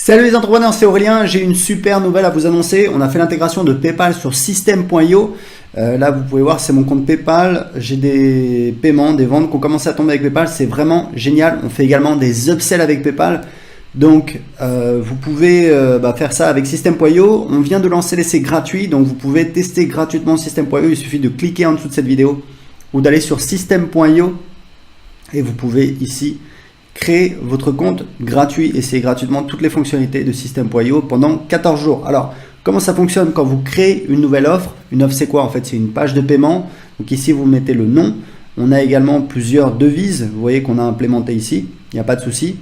Salut les entrepreneurs, c'est Aurélien. J'ai une super nouvelle à vous annoncer. On a fait l'intégration de PayPal sur System.io. Là, vous pouvez voir, c'est mon compte PayPal. J'ai des paiements, des ventes qui ont commencé à tomber avec PayPal. C'est vraiment génial. On fait également des upsells avec PayPal. Donc, vous pouvez faire ça avec System.io. On vient de lancer l'essai gratuit. Donc, vous pouvez tester gratuitement System.io. Il suffit de cliquer en dessous de cette vidéo ou d'aller sur System.io. Et vous pouvez ici créer votre compte gratuit, essayez gratuitement toutes les fonctionnalités de System.io pendant 14 jours. Alors, comment ça fonctionne quand vous créez une nouvelle offre? Une offre, c'est quoi? En fait, c'est une page de paiement. Donc ici, vous mettez le nom. On a également plusieurs devises. Vous voyez qu'on a implémenté ici. Il n'y a pas de souci.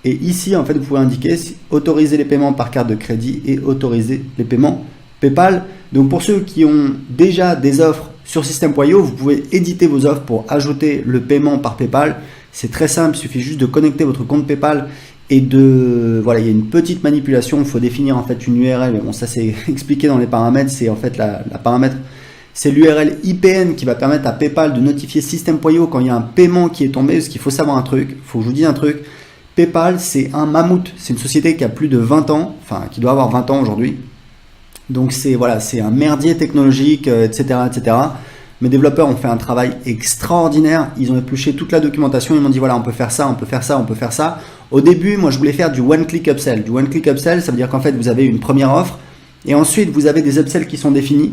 Et ici, en fait, vous pouvez indiquer autoriser les paiements par carte de crédit et autoriser les paiements PayPal. Donc, pour ceux qui ont déjà des offres sur System.io, vous pouvez éditer vos offres pour ajouter le paiement par PayPal. C'est très simple, il suffit juste de connecter votre compte PayPal et voilà, il y a une petite manipulation. Il faut définir en fait une URL. Mais bon, ça c'est expliqué dans les paramètres. C'est en fait la paramètre, c'est l'URL IPN qui va permettre à PayPal de notifier System.io quand il y a un paiement qui est tombé. Parce qu'il faut savoir un truc, il faut que je vous dise un truc. PayPal, c'est un mammouth. C'est une société qui a plus de 20 ans, enfin qui doit avoir 20 ans aujourd'hui. Donc c'est un merdier technologique, etc., etc. Mes développeurs ont fait un travail extraordinaire. Ils ont épluché toute la documentation. Ils m'ont dit voilà, on peut faire ça, on peut faire ça, on peut faire ça. Au début, moi, je voulais faire du one-click upsell. Du one-click upsell, ça veut dire qu'en fait, vous avez une première offre et ensuite, vous avez des upsells qui sont définis.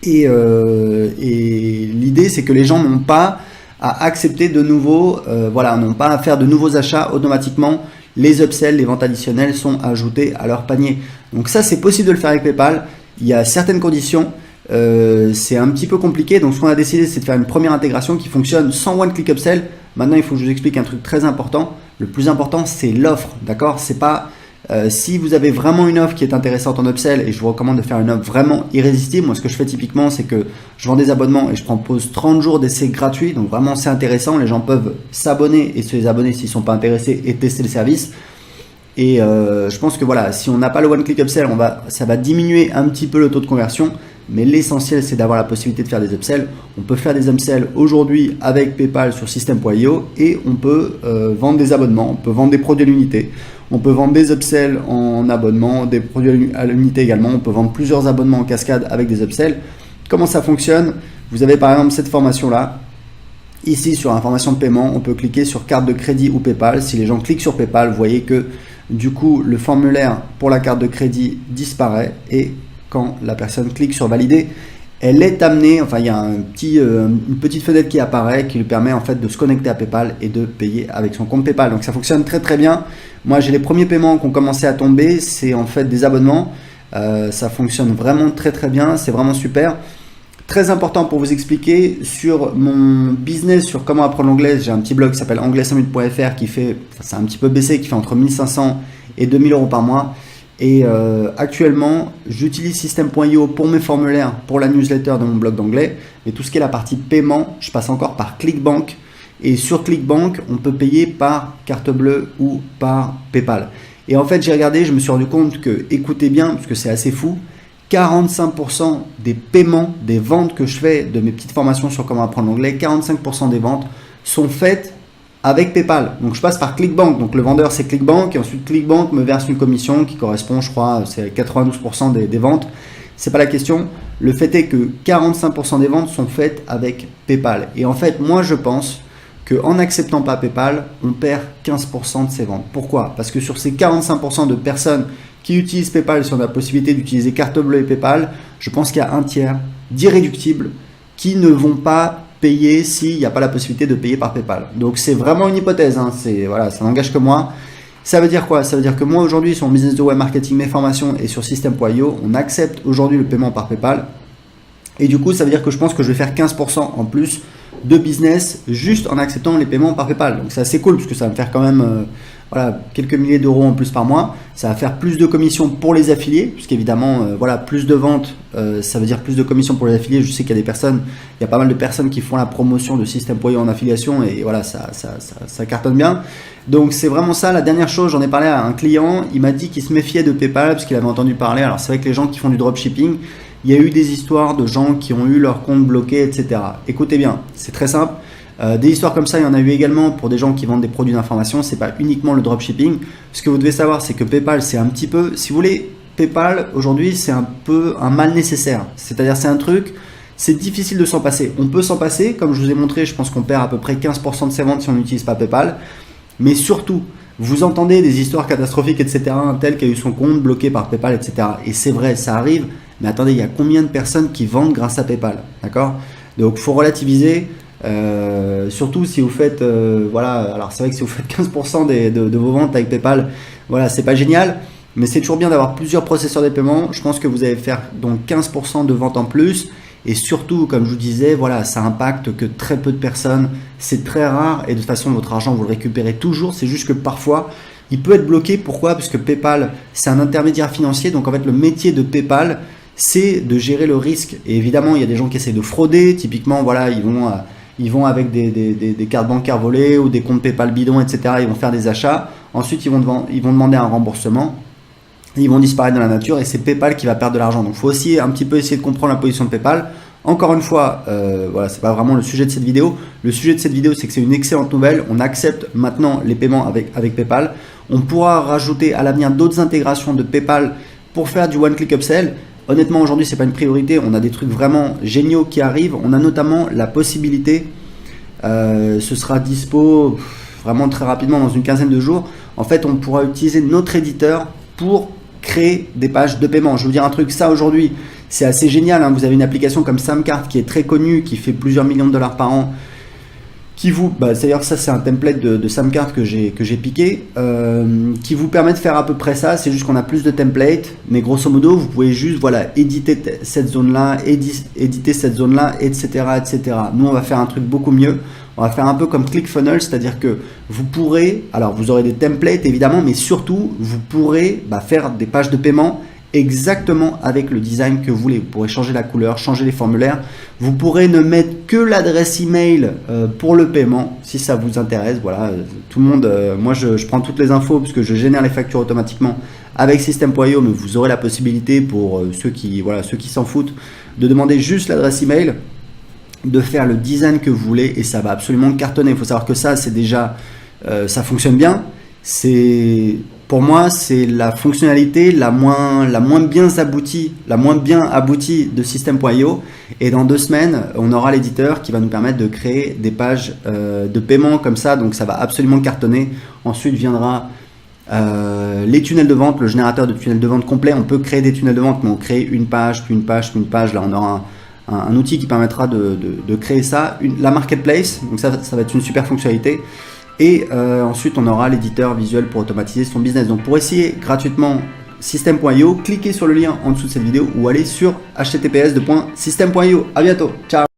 Et l'idée, c'est que les gens n'ont pas à accepter de nouveau, n'ont pas à faire de nouveaux achats automatiquement. Les upsells, les ventes additionnelles sont ajoutées à leur panier. Donc ça, c'est possible de le faire avec PayPal. Il y a certaines conditions. C'est un petit peu compliqué, donc ce qu'on a décidé, c'est de faire une première intégration qui fonctionne sans one-click upsell. Maintenant, il faut que je vous explique un truc très important. Le plus important, c'est l'offre, d'accord? C'est pas si vous avez vraiment une offre qui est intéressante en upsell, et je vous recommande de faire une offre vraiment irrésistible. Moi, ce que je fais typiquement, c'est que je vends des abonnements et je propose 30 jours d'essai gratuit. Donc vraiment, c'est intéressant. Les gens peuvent s'abonner et se désabonner s'ils ne sont pas intéressés et tester le service. Et je pense que voilà, si on n'a pas le one-click upsell, ça va diminuer un petit peu le taux de conversion. Mais l'essentiel, c'est d'avoir la possibilité de faire des upsells. On peut faire des upsells aujourd'hui avec PayPal sur System.io et on peut vendre des abonnements, on peut vendre des produits à l'unité, on peut vendre des upsells en abonnement, des produits à l'unité également, on peut vendre plusieurs abonnements en cascade avec des upsells. Comment ça fonctionne? Vous avez par exemple cette formation-là. Ici, sur information de paiement, on peut cliquer sur carte de crédit ou PayPal. Si les gens cliquent sur PayPal, vous voyez que du coup, le formulaire pour la carte de crédit disparaît et quand la personne clique sur valider, elle est amenée, enfin il y a une petite fenêtre qui apparaît qui lui permet en fait de se connecter à PayPal et de payer avec son compte PayPal. Donc ça fonctionne très très bien. Moi j'ai les premiers paiements qui ont commencé à tomber, c'est en fait des abonnements. Ça fonctionne vraiment très très bien, c'est vraiment super. Très important pour vous expliquer sur mon business, sur comment apprendre l'anglais, j'ai un petit blog qui s'appelle anglais5minutes.fr qui fait, c'est un petit peu baissé, qui fait entre 1500 et 2000 euros par mois. Et actuellement, j'utilise System.io pour mes formulaires, pour la newsletter de mon blog d'anglais. Mais tout ce qui est la partie paiement, je passe encore par ClickBank. Et sur ClickBank, on peut payer par carte bleue ou par PayPal. Et en fait, j'ai regardé, je me suis rendu compte que, écoutez bien, parce que c'est assez fou, 45% des paiements, des ventes que je fais de mes petites formations sur comment apprendre l'anglais, 45% des ventes sont faites avec PayPal. Donc je passe par ClickBank. Donc le vendeur c'est ClickBank et ensuite ClickBank me verse une commission qui correspond, je crois, c'est 92% des ventes. C'est pas la question. Le fait est que 45% des ventes sont faites avec PayPal. Et en fait, moi je pense qu'en n'acceptant pas PayPal, on perd 15% de ces ventes. Pourquoi? Parce que sur ces 45% de personnes qui utilisent PayPal, si on a la possibilité d'utiliser carte bleue et PayPal, je pense qu'il y a un tiers d'irréductibles qui ne vont pas payer s'il n'y a pas la possibilité de payer par PayPal. Donc c'est vraiment une hypothèse, hein. Ça n'engage que moi. Ça veut dire quoi? Ça veut dire que moi aujourd'hui sur mon business de web marketing, mes formations et sur System.io, on accepte aujourd'hui le paiement par PayPal. Et du coup, ça veut dire que je pense que je vais faire 15% en plus de business juste en acceptant les paiements par PayPal. Donc c'est assez cool parce que ça va me faire quand même quelques milliers d'euros en plus par mois. Ça va faire plus de commissions pour les affiliés, puisqu'évidemment, plus de ventes, ça veut dire plus de commissions pour les affiliés. Je sais qu'il y a il y a pas mal de personnes qui font la promotion de System.io en affiliation et voilà, ça cartonne bien. Donc c'est vraiment ça. La dernière chose, j'en ai parlé à un client, il m'a dit qu'il se méfiait de PayPal parce qu'il avait entendu parler. Alors c'est vrai que les gens qui font du dropshipping, il y a eu des histoires de gens qui ont eu leur compte bloqué, etc. Écoutez bien, c'est très simple. Des histoires comme ça, il y en a eu également pour des gens qui vendent des produits d'information. C'est pas uniquement le dropshipping. Ce que vous devez savoir, c'est que PayPal, c'est un petit peu, si vous voulez, PayPal aujourd'hui, c'est un peu un mal nécessaire. C'est-à-dire, c'est un truc, c'est difficile de s'en passer. On peut s'en passer, comme je vous ai montré, je pense qu'on perd à peu près 15% de ses ventes si on n'utilise pas PayPal. Mais surtout, vous entendez des histoires catastrophiques, etc. Un tel qui a eu son compte bloqué par PayPal, etc. Et c'est vrai, ça arrive. Mais attendez, il y a combien de personnes qui vendent grâce à PayPal, d'accord? Donc, il faut relativiser. Surtout si vous faites, voilà, alors c'est vrai que si vous faites 15% de vos ventes avec PayPal, voilà, c'est pas génial. Mais c'est toujours bien d'avoir plusieurs processeurs de paiement. Je pense que vous allez faire donc 15% de ventes en plus. Et surtout, comme je vous disais, voilà, ça impacte que très peu de personnes. C'est très rare et de toute façon, votre argent, vous le récupérez toujours. C'est juste que parfois, il peut être bloqué. Pourquoi? Parce que PayPal, c'est un intermédiaire financier. Donc en fait, le métier de PayPal, c'est de gérer le risque. Et évidemment, il y a des gens qui essaient de frauder. Typiquement, voilà, ils vont avec des cartes bancaires volées ou des comptes PayPal bidons, etc. Ils vont faire des achats. Ensuite, ils vont demander un remboursement. Ils vont disparaître dans la nature et c'est PayPal qui va perdre de l'argent. Donc, il faut aussi un petit peu essayer de comprendre la position de PayPal. Encore une fois, voilà, c'est pas vraiment le sujet de cette vidéo. Le sujet de cette vidéo, c'est que c'est une excellente nouvelle. On accepte maintenant les paiements avec PayPal. On pourra rajouter à l'avenir d'autres intégrations de PayPal pour faire du one-click upsell. Honnêtement, aujourd'hui, c'est pas une priorité. On a des trucs vraiment géniaux qui arrivent. On a notamment la possibilité, ce sera dispo vraiment très rapidement dans une quinzaine de jours. En fait, on pourra utiliser notre éditeur pour créer des pages de paiement. Je vais vous dire un truc, ça aujourd'hui, c'est assez génial. Hein. Vous avez une application comme Samcart qui est très connue, qui fait plusieurs millions de dollars par an, qui vous, d'ailleurs ça c'est un template de Samcart que j'ai piqué, qui vous permet de faire à peu près ça. C'est juste qu'on a plus de templates, mais grosso modo vous pouvez juste voilà éditer cette zone là, éditer cette zone là, etc., etc. Nous on va faire un truc beaucoup mieux. On va faire un peu comme ClickFunnels, c'est-à-dire que vous pourrez, alors vous aurez des templates évidemment, mais surtout vous pourrez faire des pages de paiement exactement avec le design que vous voulez. Vous pourrez changer la couleur, changer les formulaires. Vous pourrez ne mettre que l'adresse email pour le paiement si ça vous intéresse. Voilà, tout le monde, moi je prends toutes les infos parce que je génère les factures automatiquement avec System.io, mais vous aurez la possibilité pour ceux qui s'en foutent de demander juste l'adresse email, de faire le design que vous voulez et ça va absolument cartonner. Il faut savoir que ça c'est déjà, ça fonctionne bien. Pour moi, c'est la fonctionnalité la moins bien aboutie de System.io. Et dans 2 semaines, on aura l'éditeur qui va nous permettre de créer des pages de paiement comme ça. Donc, ça va absolument cartonner. Ensuite viendra les tunnels de vente, le générateur de tunnels de vente complet. On peut créer des tunnels de vente, mais on crée une page, puis une page, puis une page. Là, on aura un outil qui permettra de créer ça. La marketplace, donc ça va être une super fonctionnalité. Et ensuite, on aura l'éditeur visuel pour automatiser son business. Donc, pour essayer gratuitement System.io, cliquez sur le lien en dessous de cette vidéo ou allez sur https://system.io. À bientôt. Ciao.